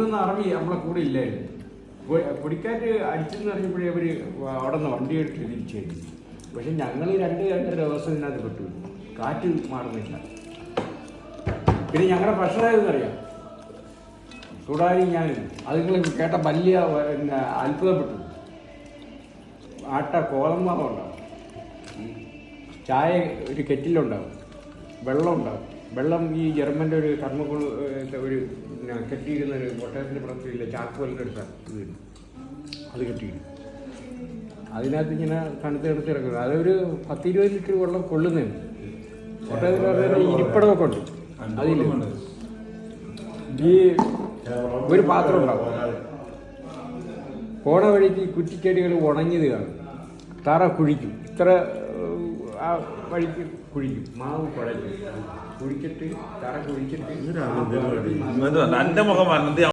അന്നൊന്നും ആർമി നമ്മളെ കൂടെ ഇല്ലായിരുന്നു. പൊടിക്കാറ്റ് അടിച്ചെന്ന് പറഞ്ഞപ്പോഴേ അവർ അവിടെ നിന്ന് വണ്ടി എടുത്ത് തിരിച്ചു കഴിഞ്ഞു. പക്ഷെ ഞങ്ങൾ 2-2.5 ദിവസം ഇതിനകത്ത് പെട്ടു. കാറ്റ് മാറുന്നില്ല. പിന്നെ ഞങ്ങളുടെ പ്രശ്നം ഏതെന്നറിയാം, ചൂടായി ഞാൻ അത് നിങ്ങൾ കേട്ട വലിയ അത്ഭുതപ്പെട്ടു. കോളമാവ് ഉണ്ടാവും, ചായ ഒരു കെറ്റിലുണ്ടാവും, വെള്ളം ഉണ്ടാവും. വെള്ളം ഈ ജർമ്മൻ്റെ ഒരു തെർമോക്കോൾ ഒരു കെട്ടിയിരുന്ന ഒരു ഒട്ടകത്തിൻ്റെ പുറത്തില്ല ചാക്ക് പോലത്തെ ഒരു ഇത് അത് കെട്ടിയിരുന്നു. അതിനകത്ത് ഇങ്ങനെ തണുത്ത് ഇറക്കുന്നത്. അതൊരു 10-20 ലിറ്റർ വെള്ളം കൊള്ളുന്നതാണ്. ഒട്ടകത്തിന് പറഞ്ഞാൽ ഇരിപ്പിടമൊക്കെ ഉണ്ട്. അതിൽ ഈ ഒരു പാത്രം ഉണ്ടാവും. പോണ വഴിക്ക് കുറ്റിച്ചെടികൾ ഉണങ്ങിയത് കാണും. തറ കുഴിക്കും, ഇത്ര ആ വഴിക്ക് കുഴിക്കും, മാവ് കുഴക്കും, കുഴിച്ചിട്ട് തറ കുഴിച്ചിട്ട്